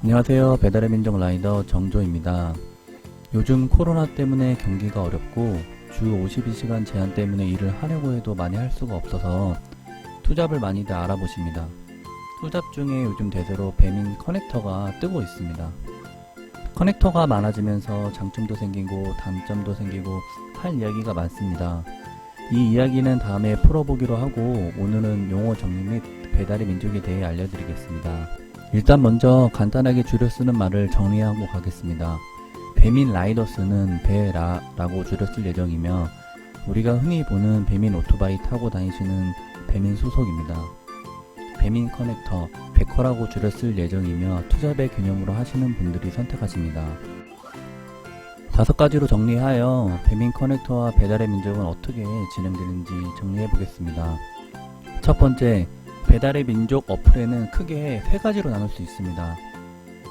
안녕하세요. 배달의 민족 라이더 정조입니다. 요즘 코로나 때문에 경기가 어렵고 주 52시간 제한 때문에 일을 하려고 해도 많이 할 수가 없어서 투잡을 많이들 알아보십니다. 투잡 중에 요즘 대세로 배민 커넥터가 뜨고 있습니다. 커넥터가 많아지면서 장점도 생기고 단점도 생기고 할 이야기가 많습니다. 이 이야기는 다음에 풀어보기로 하고 오늘은 용어 정리 및 배달의 민족에 대해 알려드리겠습니다. 일단 먼저 간단하게 줄여 쓰는 말을 정리하고 가겠습니다. 배민 라이더스는 배라라고 줄여 쓸 예정이며 우리가 흔히 보는 배민 오토바이 타고 다니시는 배민 소속입니다. 배민 커넥터, 배커라고 줄여 쓸 예정이며 투잡의 개념으로 하시는 분들이 선택하십니다. 5가지로 정리하여 배민 커넥터와 배달의 민족은 어떻게 진행되는지 정리해 보겠습니다. 첫 번째, 배달의 민족 어플에는 크게 3가지로 나눌 수 있습니다.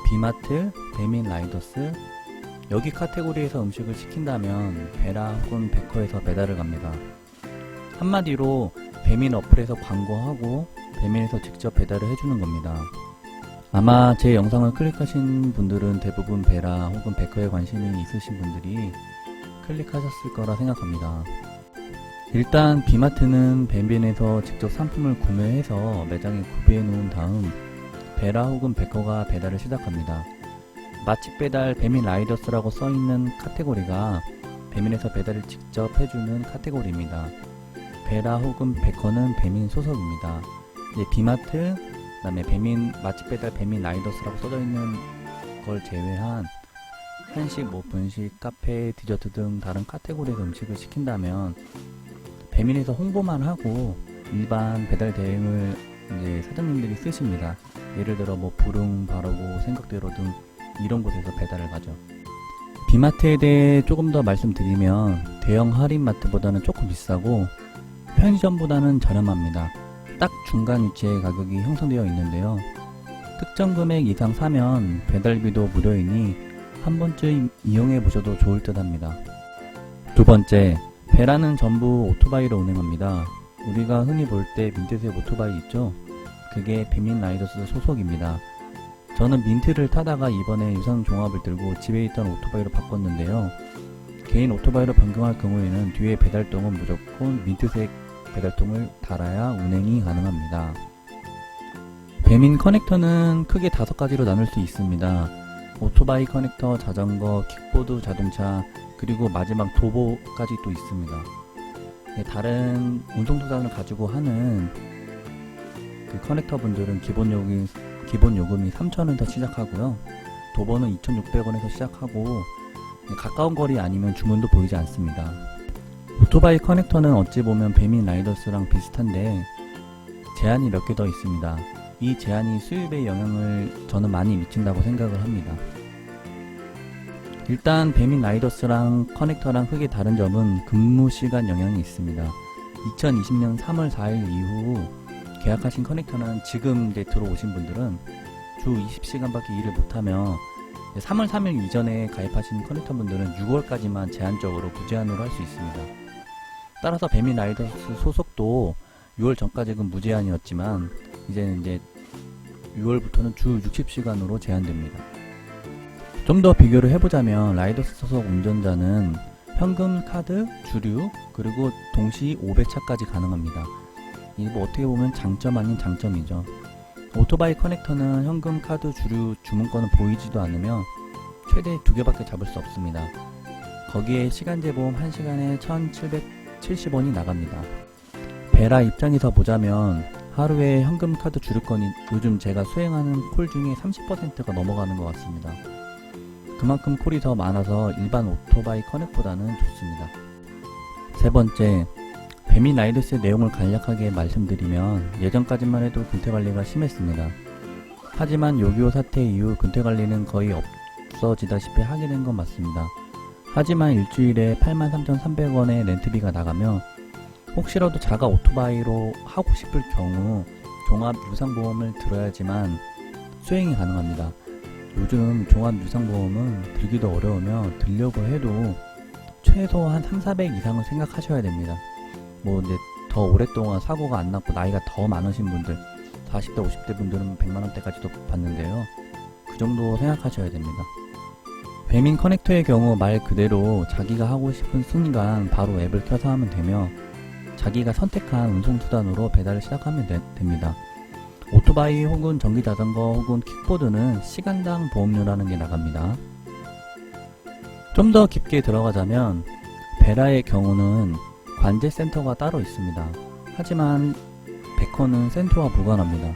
비마트, 배민 라이더스, 여기 카테고리에서 음식을 시킨다면 배라 혹은 배커에서 배달을 갑니다. 한마디로 배민 어플에서 광고하고 배민에서 직접 배달을 해주는 겁니다. 아마 제 영상을 클릭하신 분들은 대부분 배라 혹은 배커에 관심이 있으신 분들이 클릭하셨을 거라 생각합니다. 일단 비마트는 배민에서 직접 상품을 구매해서 매장에 구비해 놓은 다음 배라 혹은 배커가 배달을 시작합니다. 맛집 배달 배민 라이더스라고 써있는 카테고리가 배민에서 배달을 직접 해주는 카테고리입니다. 배라 혹은 배커는 배민 소속입니다. 이제 비마트, 그 다음에 배민 맛집 배달 배민 라이더스라고 써져 있는 걸 제외한 한식, 분식, 카페, 디저트 등 다른 카테고리에서 음식을 시킨다면 배민에서 홍보만 하고 일반 배달 대행을 이제 사장님들이 쓰십니다. 예를 들어 부릉, 바로고, 생각대로 등 이런 곳에서 배달을 가죠. 비마트에 대해 조금 더 말씀드리면 대형 할인마트보다는 조금 비싸고 편의점보다는 저렴합니다. 딱 중간 위치에 가격이 형성되어 있는데요. 특정 금액 이상 사면 배달비도 무료이니 한 번쯤 이용해 보셔도 좋을 듯 합니다. 두 번째, 배라는 전부 오토바이로 운행합니다. 우리가 흔히 볼 때 민트색 오토바이 있죠? 그게 배민 라이더스 소속입니다. 저는 민트를 타다가 이번에 유선 종합을 들고 집에 있던 오토바이로 바꿨는데요. 개인 오토바이로 변경할 경우에는 뒤에 배달동은 무조건 민트색 배달통을 달아야 운행이 가능합니다. 배민 커넥터는 크게 5가지로 나눌 수 있습니다. 오토바이 커넥터, 자전거, 킥보드, 자동차, 그리고 마지막 도보까지 또 있습니다. 다른 운송수단을 가지고 하는 그 커넥터 분들은 기본 요금이 3,000원에서 시작하고요. 도보는 2,600원에서 시작하고 가까운 거리 아니면 주문도 보이지 않습니다. 오토바이 커넥터는 어찌 보면 배민 라이더스랑 비슷한데 제한이 몇 개 더 있습니다. 이 제한이 수입에 영향을 저는 많이 미친다고 생각을 합니다. 일단 배민 라이더스랑 커넥터랑 크게 다른 점은 근무 시간 영향이 있습니다. 2020년 3월 4일 이후 계약하신 커넥터는 지금 이제 들어오신 분들은 주 20시간밖에 일을 못하며 3월 3일 이전에 가입하신 커넥터 분들은 6월까지만 제한적으로 무제한으로 할 수 있습니다. 따라서 배민 라이더스 소속도 6월 전까지는 무제한이었지만 이제 6월부터는 주 60시간으로 제한됩니다. 좀 더 비교를 해보자면 라이더스 소속 운전자는 현금, 카드, 주류, 그리고 동시 5배차까지 가능합니다. 이게 어떻게 보면 장점 아닌 장점이죠. 오토바이 커넥터는 현금, 카드, 주류, 주문권은 보이지도 않으며 최대 2개밖에 잡을 수 없습니다. 거기에 시간제 보험 1시간에 1,770원이 나갑니다. 배라 입장에서 보자면 하루에 현금, 카드, 주류권이 요즘 제가 수행하는 콜 중에 30%가 넘어가는 것 같습니다. 그만큼 콜이 더 많아서 일반 오토바이 커넥보다는 좋습니다. 세 번째, 배민 라이더스의 내용을 간략하게 말씀드리면 예전까지만 해도 근태관리가 심했습니다. 하지만 6.25 사태 이후 근태관리는 거의 없어지다시피 하게 된 건 맞습니다. 하지만 일주일에 83,300원의 렌트비가 나가며 혹시라도 자가 오토바이로 하고 싶을 경우 종합 유상보험을 들어야지만 수행이 가능합니다. 요즘 종합 유상보험은 들기도 어려우며 들려고 해도 최소 한 3,400 이상을 생각하셔야 됩니다. 이제 더 오랫동안 사고가 안 났고 나이가 더 많으신 분들 40대 50대 분들은 100만원대까지도 봤는데요. 그 정도 생각하셔야 됩니다. 배민 커넥터의 경우 말 그대로 자기가 하고 싶은 순간 바로 앱을 켜서 하면 되며 자기가 선택한 운송수단으로 배달을 시작하면 됩니다. 오토바이 혹은 전기자전거 혹은 킥보드는 시간당 보험료라는 게 나갑니다. 좀 더 깊게 들어가자면 베라의 경우는 관제센터가 따로 있습니다. 하지만 베커는 센터와 무관합니다.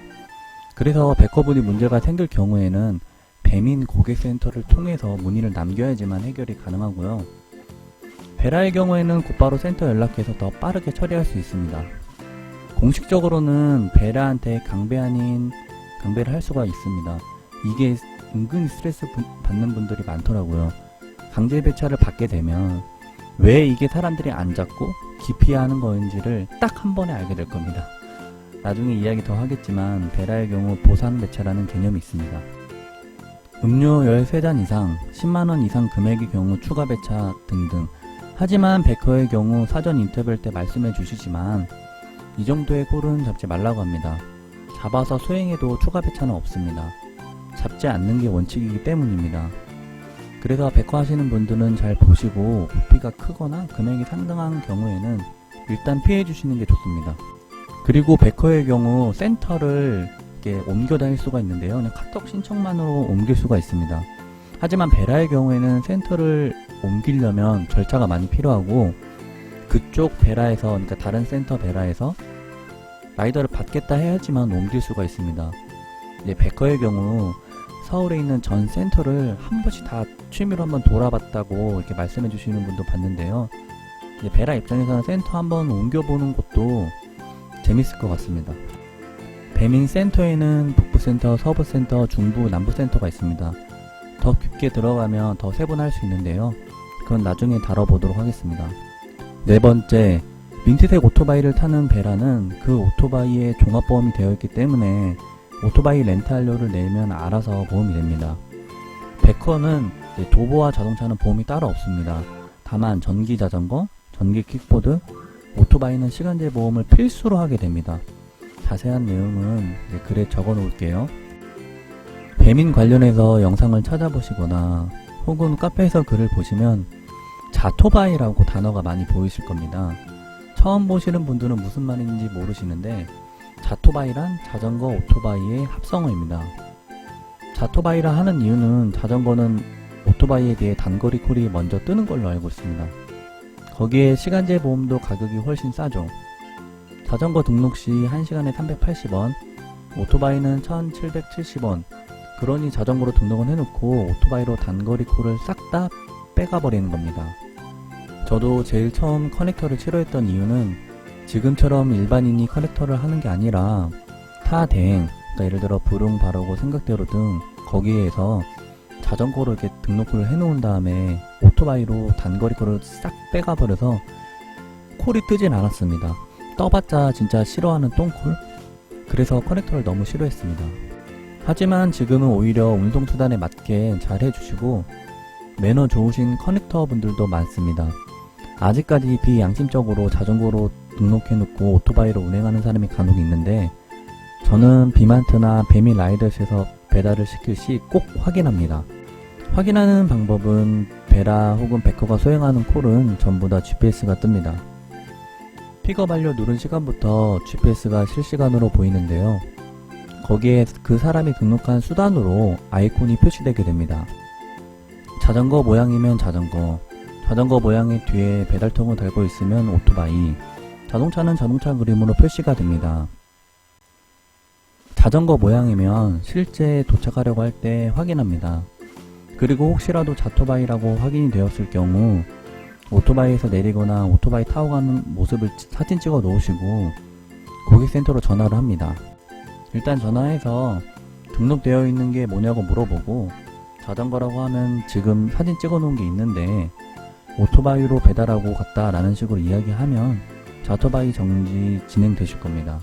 그래서 베커분이 문제가 생길 경우에는 배민 고객센터를 통해서 문의를 남겨야지만 해결이 가능하고요. 베라의 경우에는 곧바로 센터 연락해서 더 빠르게 처리할 수 있습니다. 공식적으로는 베라한테 강배 아닌 강배를 할 수가 있습니다. 이게 은근히 스트레스 받는 분들이 많더라고요. 강제 배차를 받게 되면 왜 이게 사람들이 안 잡고 기피하는 거인지를 딱 한 번에 알게 될 겁니다. 나중에 이야기 더 하겠지만 베라의 경우 보상 배차라는 개념이 있습니다. 음료 13잔 이상, 10만원 이상 금액의 경우 추가 배차 등등. 하지만 베커의 경우 사전 인터뷰할 때 말씀해 주시지만 이 정도의 콜은 잡지 말라고 합니다. 잡아서 수행해도 추가 배차는 없습니다. 잡지 않는 게 원칙이기 때문입니다. 그래서 베커 하시는 분들은 잘 보시고 부피가 크거나 금액이 상당한 경우에는 일단 피해 주시는 게 좋습니다. 그리고 베커의 경우 센터를 이렇게 옮겨 다닐 수가 있는데요. 그냥 카톡 신청만으로 옮길 수가 있습니다. 하지만 베라의 경우에는 센터를 옮기려면 절차가 많이 필요하고 그쪽 베라에서, 그러니까 다른 센터 베라에서 라이더를 받겠다 해야지만 옮길 수가 있습니다. 이제 베커의 경우 서울에 있는 전 센터를 한 번씩 다 취미로 한번 돌아봤다고 이렇게 말씀해 주시는 분도 봤는데요. 이제 베라 입장에서는 센터 한번 옮겨보는 것도 재밌을 것 같습니다. 배민 센터에는 북부센터, 서부센터, 중부, 남부센터가 있습니다. 더 깊게 들어가면 더 세분할 수 있는데요. 그건 나중에 다뤄보도록 하겠습니다. 네 번째, 민트색 오토바이를 타는 베라는 그 오토바이에 종합보험이 되어 있기 때문에 오토바이 렌탈료를 내면 알아서 보험이 됩니다. 베커는 도보와 자동차는 보험이 따로 없습니다. 다만 전기자전거, 전기 킥보드, 오토바이는 시간제 보험을 필수로 하게 됩니다. 자세한 내용은 글에 적어 놓을게요. 배민 관련해서 영상을 찾아보시거나 혹은 카페에서 글을 보시면 자토바이라고 단어가 많이 보이실 겁니다. 처음 보시는 분들은 무슨 말인지 모르시는데 자토바이란 자전거 오토바이의 합성어입니다. 자토바이라 하는 이유는 자전거는 오토바이에 비해 단거리 콜이 먼저 뜨는 걸로 알고 있습니다. 거기에 시간제 보험도 가격이 훨씬 싸죠. 자전거 등록 시 1시간에 380원, 오토바이는 1770원. 그러니 자전거로 등록은 해놓고 오토바이로 단거리 콜을 싹 다 빼가버리는 겁니다. 저도 제일 처음 커넥터를 싫어했던 이유는 지금처럼 일반인이 커넥터를 하는 게 아니라 타 대행, 그러니까 예를 들어 부릉, 바로고, 생각대로 등 거기에서 자전거로 이렇게 등록을 해놓은 다음에 오토바이로 단거리 콜을 싹 빼가버려서 콜이 뜨진 않았습니다. 떠봤자 진짜 싫어하는 똥콜? 그래서 커넥터를 너무 싫어했습니다. 하지만 지금은 오히려 운송수단에 맞게 잘 해주시고 매너 좋으신 커넥터 분들도 많습니다. 아직까지 비양심적으로 자전거로 등록해놓고 오토바이로 운행하는 사람이 간혹 있는데 저는 비만트나 배민 라이더스에서 배달을 시킬 시 꼭 확인합니다. 확인하는 방법은 베라 혹은 베커가 수행하는 콜은 전부 다 GPS가 뜹니다. 픽업 완료 누른 시간부터 GPS가 실시간으로 보이는데요. 거기에 그 사람이 등록한 수단으로 아이콘이 표시되게 됩니다. 자전거 모양이면 자전거, 자전거 모양의 뒤에 배달통을 달고 있으면 오토바이, 자동차는 자동차 그림으로 표시가 됩니다. 자전거 모양이면 실제 도착하려고 할 때 확인합니다. 그리고 혹시라도 자토바이라고 확인이 되었을 경우 오토바이에서 내리거나 오토바이 타고 가는 모습을 사진 찍어 놓으시고 고객센터로 전화를 합니다. 일단 전화해서 등록되어 있는 게 뭐냐고 물어보고 자전거라고 하면 지금 사진 찍어 놓은 게 있는데 오토바이로 배달하고 갔다 라는 식으로 이야기하면 자토바이 정지 진행되실 겁니다.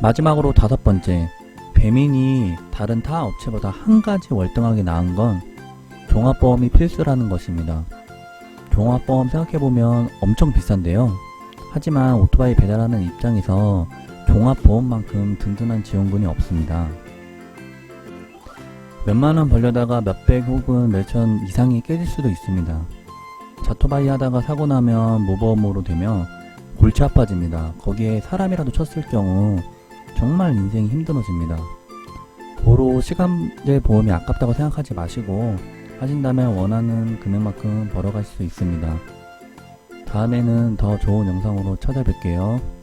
마지막으로 다섯 번째, 배민이 다른 타 업체보다 한 가지 월등하게 나은 건 종합보험이 필수라는 것입니다. 종합보험 생각해보면 엄청 비싼데요. 하지만 오토바이 배달하는 입장에서 종합보험만큼 든든한 지원군이 없습니다. 몇만 원 벌려다가 몇백 혹은 몇천 이상이 깨질 수도 있습니다. 자토바이 하다가 사고 나면 무보험으로 되면 골치 아파집니다. 거기에 사람이라도 쳤을 경우 정말 인생이 힘들어집니다. 도로 시간제 보험이 아깝다고 생각하지 마시고 하신다면 원하는 금액만큼 벌어갈 수 있습니다. 다음에는 더 좋은 영상으로 찾아뵐게요.